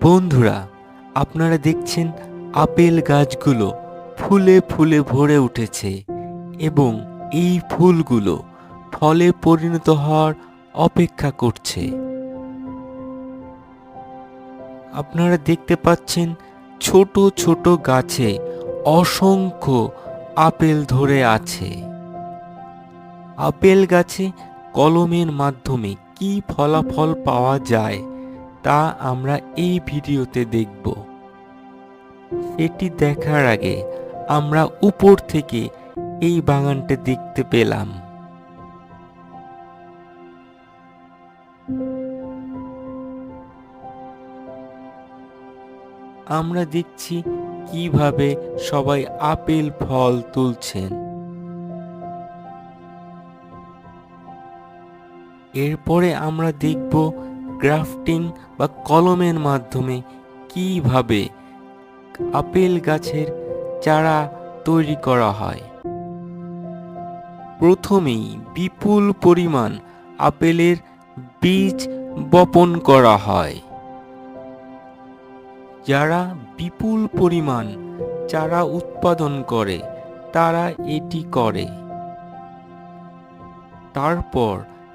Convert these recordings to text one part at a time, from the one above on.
বন্ধুরা, আপনারা দেখছেন আপেল গাছগুলো ফুলে ফুলে ভরে উঠেছে এবং এই ফুলগুলো ফলে পরিণত হওয়ার অপেক্ষা করছে। আপনারা দেখতে পাচ্ছেন ছোট ছোট গাছে অসংখ্য আপেল ধরে আছে। আপেল গাছে কলমের মাধ্যমে কি ফলাফল পাওয়া যায় তা আমরা এই ভিডিওতে দেখব। এটি দেখার আগে আমরা উপর থেকে এই বাগানটা দেখতে পেলাম। আমরা দেখছি কিভাবে সবাই আপেল ফল তুলছেন। এরপরে আমরা দেখব গ্রাফটিং বা কলমের মাধ্যমে কিভাবে আপেল গাছের চারা তৈরি করা হয়। প্রথমেই বিপুল পরিমাণ আপেলের বীজ বপন করা হয়। যারা বিপুল পরিমাণ চারা উৎপাদন করে তারা এটি করে। তারপর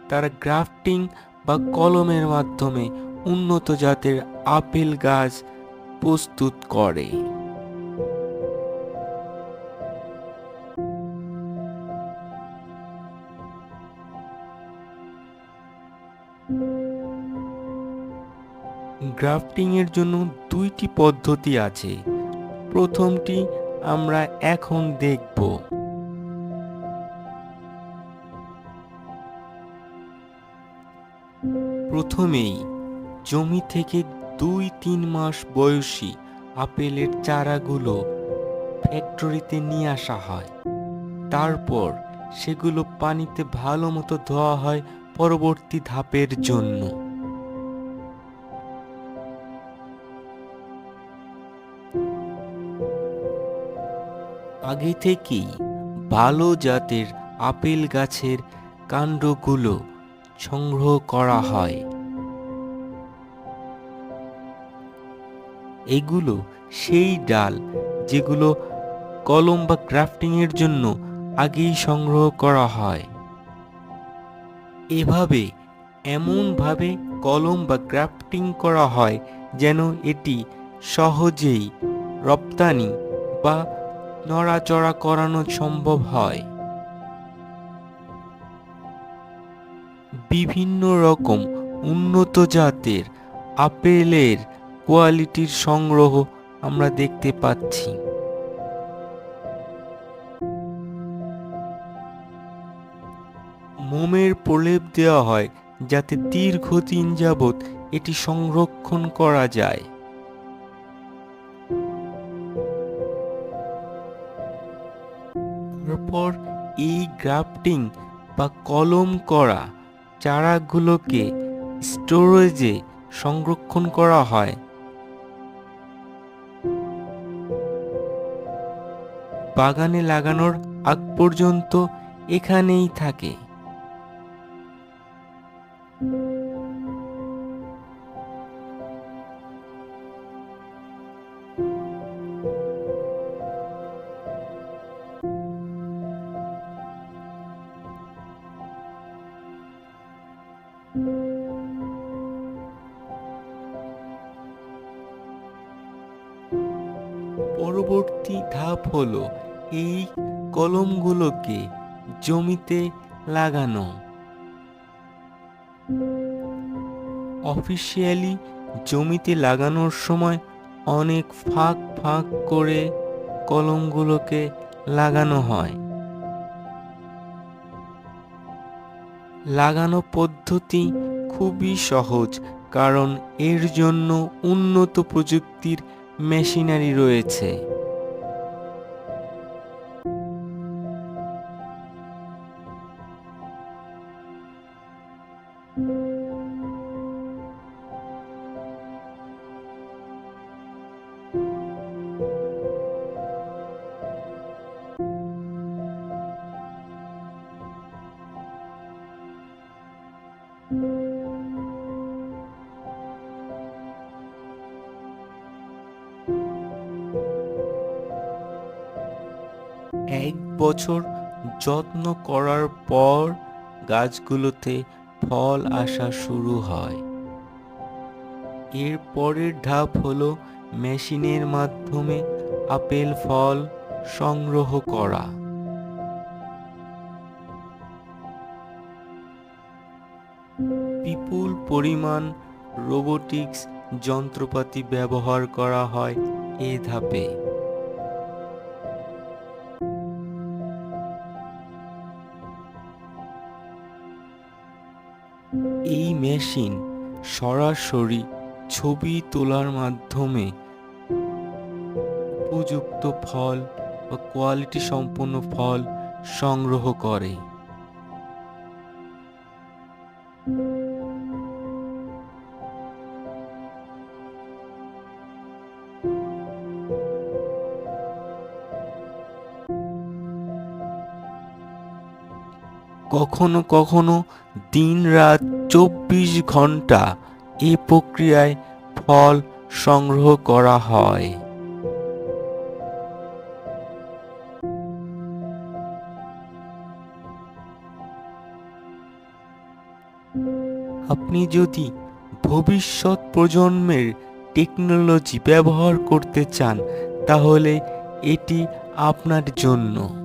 তারা গ্রাফটিং বা কলমের মাধ্যমে উন্নত জাতের আপেল গাছ প্রস্তুত করে। গ্রাফটিং এর জন্য দুইটি পদ্ধতি আছে। প্রথমটি আমরা এখন দেখব। প্রথমেই জমি থেকে 2-3 মাস বয়সী আপেলের চারাগুলো ফ্যাক্টরিতে নিয়ে আসা হয়। তারপর সেগুলো পানিতে ভালো মতো ধোয়া হয় পরবর্তী ধাপের জন্য। আগে থেকেই ভালো জাতের আপেল গাছের কাণ্ডগুলো সংগ্রহ করা হয়। এগুলো সেই ডাল যেগুলো কলম বা গ্রাফটিং এর জন্য আগেই সংগ্রহ করা হয়। এভাবে এমনভাবে কলম বা গ্রাফটিং করা হয় যেন এটি সহজেই রপ্তানি বা নড়াচড়া করানো সম্ভব হয়। বিভিন্ন রকম উন্নত জাতের আপেলের কোয়ালিটির সংগ্রহ আমরা দেখতে পাচ্ছি। মোমের প্রলেপ দেওয়া হয় যাতে দীর্ঘদিন যাবৎ এটি সংরক্ষণ করা যায়। তারপর এই গ্রাফটিং বা কলম করা চারাগুলোকে স্টোরেজে সংরক্ষণ করা হয়। বাগানে লাগানোর আগ পর্যন্ত এখানেই থাকে। পরবর্তী ধাপ হলো এই কলমগুলোকে জমিতে লাগানো। অফিসিয়ালি জমিতে লাগানোর সময় অনেক ফাঁক ফাঁক করে কলমগুলোকে লাগানো হয়। লাগানো পদ্ধতি খুবই সহজ, কারণ এর জন্য উন্নত প্রযুক্তির মেশিনারি রয়েছে। 1 বছর যত্ন করার পর গাছগুলোতে ফল আসা শুরু হয়। এর পরের ধাপ হলো মেশিনের মাধ্যমে আপেল ফল সংগ্রহ করা। বিপুল পরিমাণ রোবোটিক্স যন্ত্রপাতি ব্যবহার করা হয় এ ধাপে। এই মেশিন সরাসরি ছবি তোলার মাধ্যমে উপযুক্ত ফল বা কোয়ালিটি সম্পন্ন ফল সংগ্রহ করে। কখনো কখনো দিন-রাত 24 ঘন্টা এ প্রক্রিয়ায় ফল সংগ্রহ করা হয়। আপনি যদি ভবিষ্যৎ প্রজন্মের টেকনোলজি ব্যবহার করতে চান তাহলে এটি আপনার জন্য।